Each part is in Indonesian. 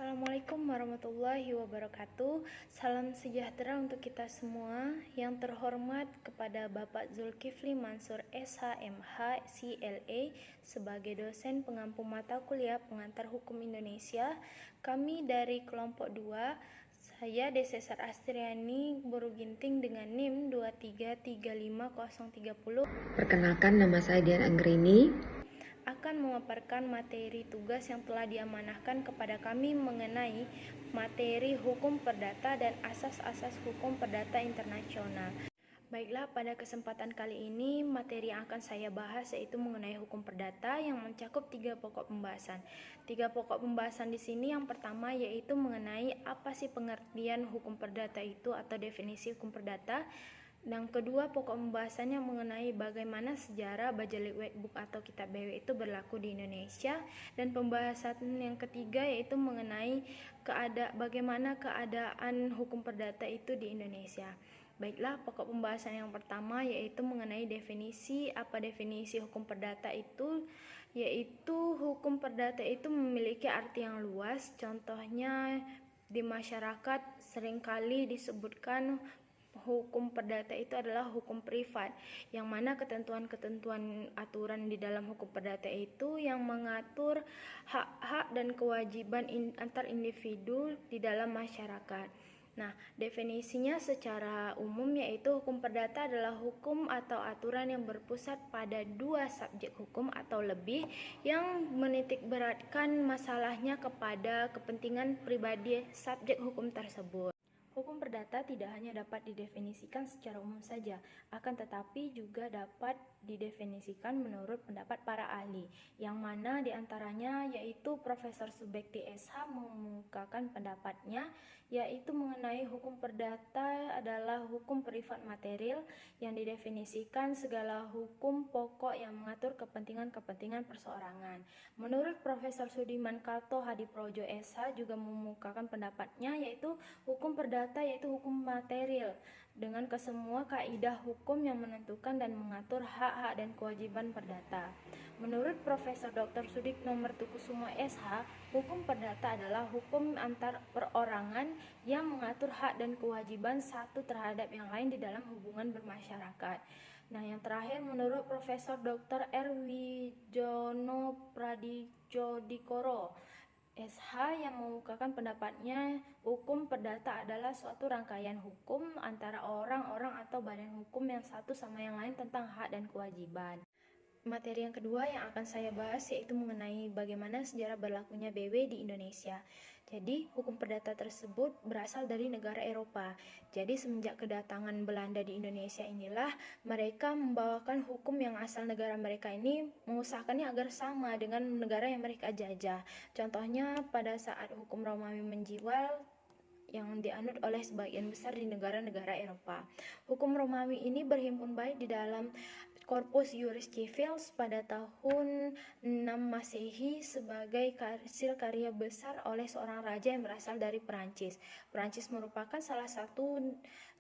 Assalamualaikum warahmatullahi wabarakatuh. Salam sejahtera untuk kita semua. Yang terhormat kepada Bapak Zulkifli Mansur SHMH CLA sebagai dosen pengampu mata kuliah Pengantar Hukum Indonesia. Kami dari kelompok 2, saya Desesar Astriani Boru Ginting dengan NIM 2335030. Perkenalkan, nama saya Dian Anggrini. Akan memaparkan materi tugas yang telah diamanahkan kepada kami mengenai materi hukum perdata dan asas-asas hukum perdata internasional. Baiklah, pada kesempatan kali ini materi yang akan saya bahas yaitu mengenai hukum perdata yang mencakup 3 pokok pembahasan. 3 pokok pembahasan di sini yang pertama yaitu mengenai apa sih pengertian hukum perdata itu atau definisi hukum perdata. Yang kedua, pokok pembahasannya mengenai bagaimana sejarah Bajalik White Book atau Kitab BW itu berlaku di Indonesia. Dan pembahasan yang ketiga yaitu mengenai bagaimana keadaan hukum perdata itu di Indonesia. Baiklah, pokok pembahasan yang pertama yaitu mengenai definisi. Apa definisi hukum perdata itu? Yaitu hukum perdata itu memiliki arti yang luas. Contohnya di masyarakat seringkali disebutkan hukum perdata itu adalah hukum privat, yang mana ketentuan-ketentuan aturan di dalam hukum perdata itu yang mengatur hak-hak dan kewajiban antar individu di dalam masyarakat. Nah, definisinya secara umum yaitu hukum perdata adalah hukum atau aturan yang berpusat pada 2 subjek hukum atau lebih yang menitikberatkan masalahnya kepada kepentingan pribadi subjek hukum tersebut. Hukum perdata tidak hanya dapat didefinisikan secara umum saja, akan tetapi juga dapat didefinisikan menurut pendapat para ahli, yang mana diantaranya yaitu Profesor Subekti SH mengemukakan pendapatnya, yaitu mengenai hukum perdata adalah hukum privat material yang didefinisikan segala hukum pokok yang mengatur kepentingan-kepentingan perseorangan. Menurut Profesor Sudiman Kato Hadiprojo SH juga mengemukakan pendapatnya yaitu hukum perdata yaitu hukum material dengan kesemua kaidah hukum yang menentukan dan mengatur hak-hak dan kewajiban perdata. Menurut Profesor Dr. Sudikno Mertukusumo SH, hukum perdata adalah hukum antar perorangan yang mengatur hak dan kewajiban satu terhadap yang lain di dalam hubungan bermasyarakat. Nah, yang terakhir menurut Profesor Dr. R. Wijono Pradijodikoro SH yang mengemukakan pendapatnya hukum perdata adalah suatu rangkaian hukum antara orang-orang atau badan hukum yang satu sama yang lain tentang hak dan kewajiban. Materi yang kedua yang akan saya bahas yaitu mengenai bagaimana sejarah berlakunya BW di Indonesia. Jadi, hukum perdata tersebut berasal dari negara Eropa. Jadi, semenjak kedatangan Belanda di Indonesia inilah mereka membawakan hukum yang asal negara mereka ini mengusahakannya agar sama dengan negara yang mereka jajah. Contohnya pada saat hukum Romawi menjiwal yang dianut oleh sebagian besar di negara-negara Eropa. Hukum Romawi ini berhimpun baik di dalam Corpus Juris Civilis pada tahun 6 Masehi sebagai hasil karya besar oleh seorang raja yang berasal dari Perancis. Perancis merupakan salah satu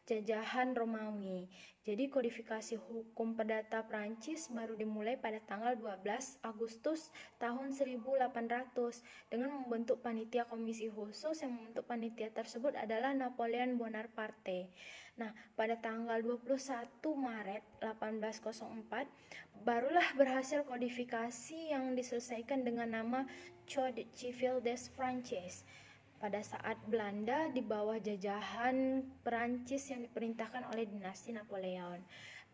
jajahan Romawi. Jadi kodifikasi hukum perdata Prancis baru dimulai pada tanggal 12 Agustus tahun 1800 dengan membentuk panitia komisi khusus. Yang membentuk panitia tersebut adalah Napoleon Bonaparte. Nah, pada tanggal 21 Maret 1804 barulah berhasil kodifikasi yang diselesaikan dengan nama Code Civil des Frances. Pada saat Belanda di bawah jajahan Perancis yang diperintahkan oleh dinasti Napoleon.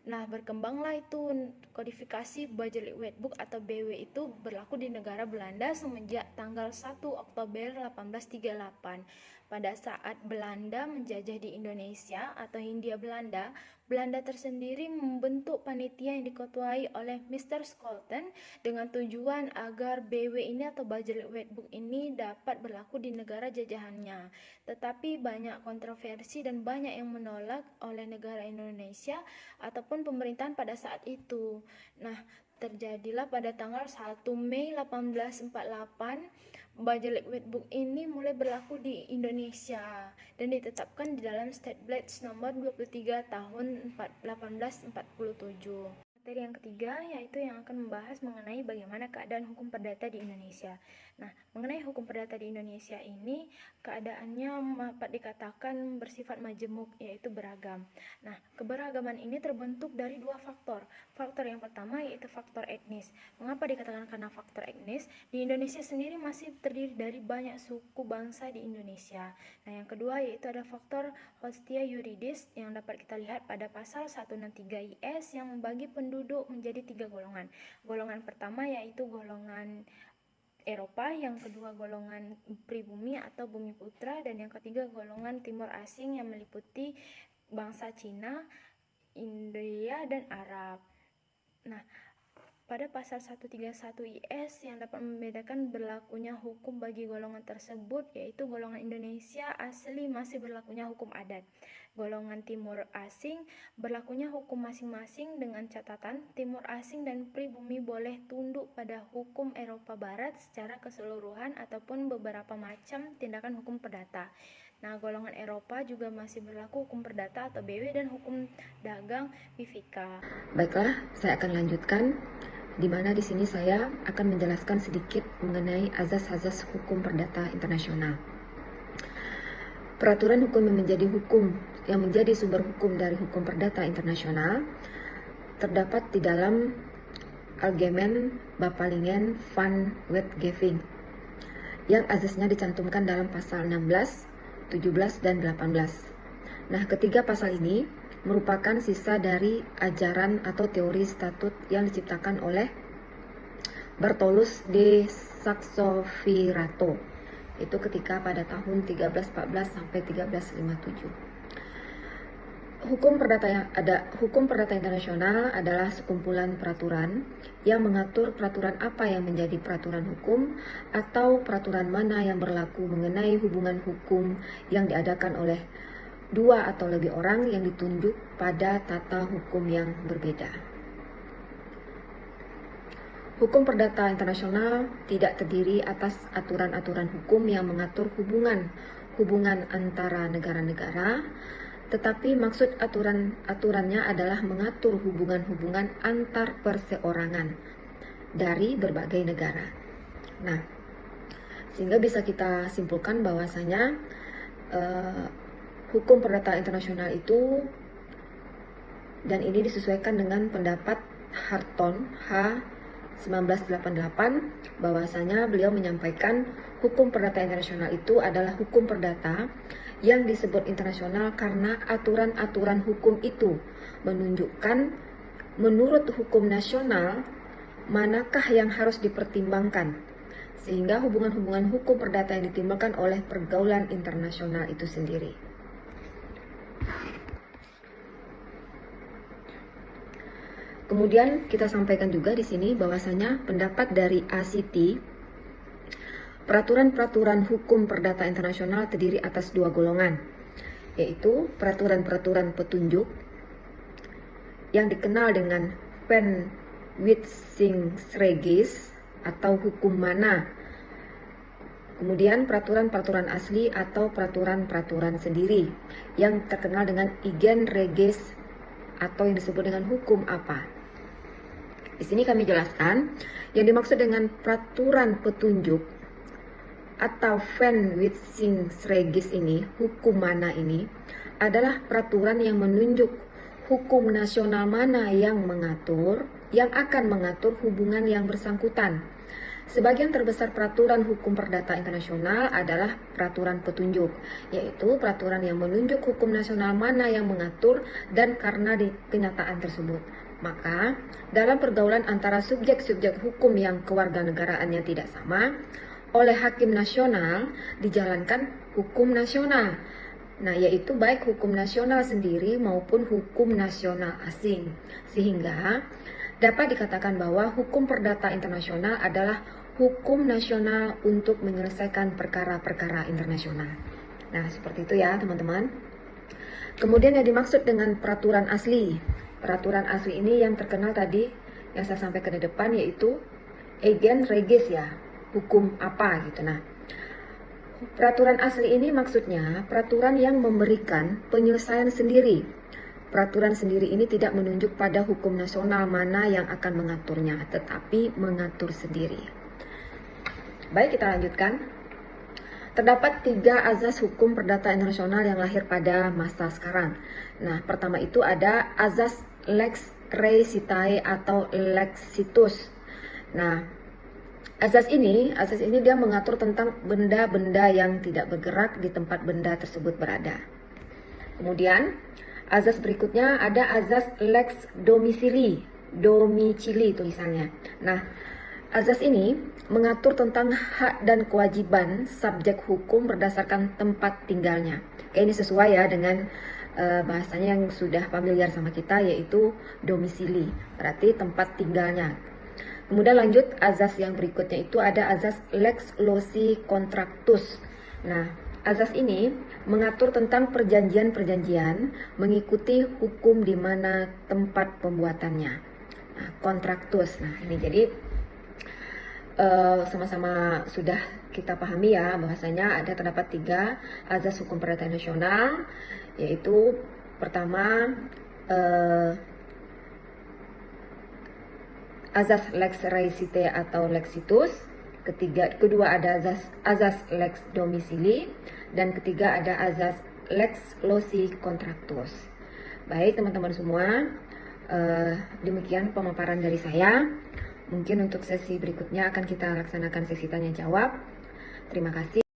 Nah, berkembanglah itu kodifikasi Bajalik White Book atau BW itu berlaku di negara Belanda semenjak tanggal 1 Oktober 1838. Pada saat Belanda menjajah di Indonesia atau Hindia Belanda, Belanda tersendiri membentuk panitia yang diketuai oleh Mr. Scholten dengan tujuan agar BW ini atau Bajalik White Book ini dapat berlaku di negara jajahannya. Tetapi banyak kontroversi dan banyak yang menolak oleh negara Indonesia ataupun pemerintahan pada saat itu. Nah, terjadilah pada tanggal 1 Mei 1848 Bajalik White Book ini mulai berlaku di Indonesia dan ditetapkan di dalam State Blades nomor 23 tahun 1847. Materi yang ketiga yaitu yang akan membahas mengenai bagaimana keadaan hukum perdata di Indonesia. Nah, mengenai hukum perdata di Indonesia ini keadaannya dapat dikatakan bersifat majemuk, yaitu beragam. Nah, keberagaman ini terbentuk dari dua faktor. Faktor yang pertama yaitu faktor etnis. Mengapa dikatakan karena faktor etnis? Di Indonesia sendiri masih terdiri dari banyak suku bangsa di Indonesia. Nah, yang kedua yaitu ada faktor hostia juridis yang dapat kita lihat pada pasal 163 IS yang membagi penduduk menjadi 3 golongan. Golongan pertama yaitu golongan Eropa, yang kedua golongan pribumi atau bumi putra, dan yang ketiga golongan timur asing yang meliputi bangsa Cina, India, dan Arab. Nah, pada pasal 131 IS yang dapat membedakan berlakunya hukum bagi golongan tersebut yaitu golongan Indonesia asli masih berlakunya hukum adat. Golongan timur asing berlakunya hukum masing-masing dengan catatan timur asing dan pribumi boleh tunduk pada hukum Eropa Barat secara keseluruhan ataupun beberapa macam tindakan hukum perdata. Nah, golongan Eropa juga masih berlaku hukum perdata atau BW dan hukum dagang BVK. Baiklah, saya akan lanjutkan, di mana di sini saya akan menjelaskan sedikit mengenai azas-azas hukum perdata internasional. Peraturan hukum yang menjadi sumber hukum dari hukum perdata internasional terdapat di dalam Algemeen Bepalingen van Wetgeving yang azasnya dicantumkan dalam pasal 16, 17, dan 18. Nah, ketiga pasal ini merupakan sisa dari ajaran atau teori statut yang diciptakan oleh Bartolus de Saxovirrato. Itu ketika pada tahun 1314 sampai 1357. Hukum perdata internasional adalah sekumpulan peraturan yang mengatur peraturan apa yang menjadi peraturan hukum atau peraturan mana yang berlaku mengenai hubungan hukum yang diadakan oleh dua atau lebih orang yang ditunjuk pada tata hukum yang berbeda. Hukum perdata internasional tidak terdiri atas aturan-aturan hukum yang mengatur hubungan antara negara-negara, tetapi maksud aturannya adalah mengatur hubungan-hubungan antar perseorangan dari berbagai negara. Nah, sehingga bisa kita simpulkan bahwasanya hukum perdata internasional itu, dan ini disesuaikan dengan pendapat Harton H. 1988, bahwasanya beliau menyampaikan hukum perdata internasional itu adalah hukum perdata yang disebut internasional karena aturan-aturan hukum itu menunjukkan menurut hukum nasional manakah yang harus dipertimbangkan, sehingga hubungan-hubungan hukum perdata yang ditimbulkan oleh pergaulan internasional itu sendiri. Kemudian kita sampaikan juga di sini bahwasanya pendapat dari ACT, peraturan-peraturan hukum perdata internasional terdiri atas dua golongan, yaitu peraturan-peraturan petunjuk yang dikenal dengan Wetgeving atau hukum mana. Kemudian peraturan-peraturan asli atau peraturan-peraturan sendiri yang terkenal dengan Igen Reges atau yang disebut dengan hukum apa. Di sini kami jelaskan yang dimaksud dengan peraturan petunjuk atau Wetgeving ini, hukum mana ini adalah peraturan yang menunjuk hukum nasional mana yang akan mengatur hubungan yang bersangkutan. Sebagian terbesar peraturan hukum perdata internasional adalah peraturan petunjuk, yaitu peraturan yang menunjuk hukum nasional mana yang mengatur dan karena di kenyataan tersebut. Maka, dalam pergaulan antara subjek-subjek hukum yang kewarganegaraannya tidak sama, oleh hakim nasional dijalankan hukum nasional. Nah, yaitu baik hukum nasional sendiri maupun hukum nasional asing. Sehingga dapat dikatakan bahwa hukum perdata internasional adalah hukum nasional untuk menyelesaikan perkara-perkara internasional. Nah, seperti itu ya teman-teman. Kemudian yang dimaksud dengan peraturan asli. Peraturan asli ini yang terkenal tadi yang saya sampaikan di depan yaitu Igen Reges ya, hukum apa gitu. Nah, peraturan asli ini maksudnya peraturan yang memberikan penyelesaian sendiri peraturan sendiri ini tidak menunjuk pada hukum nasional mana yang akan mengaturnya, tetapi mengatur sendiri. Baik, kita lanjutkan. Terdapat 3 azas hukum perdata internasional yang lahir pada masa sekarang. Nah, pertama itu ada azas lex recitae atau lex situs. Nah, azas ini dia mengatur tentang benda-benda yang tidak bergerak di tempat benda tersebut berada. Kemudian, azas berikutnya ada azas lex domicili tulisannya. Nah, azas ini mengatur tentang hak dan kewajiban subjek hukum berdasarkan tempat tinggalnya. Ini sesuai ya dengan bahasanya yang sudah familiar sama kita, yaitu domisili, berarti tempat tinggalnya. Kemudian lanjut, azas yang berikutnya itu ada azas lex loci contractus. Nah, azas ini mengatur tentang perjanjian-perjanjian mengikuti hukum di mana tempat pembuatannya. Nah, kontraktus. Nah, ini jadi sama-sama sudah kita pahami ya, bahwasanya terdapat 3 azas hukum perdata nasional, yaitu pertama azas lex recitae atau lex situs, kedua ada azas lex domicili, dan ketiga ada azas lex loci contractus. Baik teman-teman semua, demikian pemaparan dari saya. Mungkin untuk sesi berikutnya akan kita laksanakan sesi tanya jawab. Terima kasih.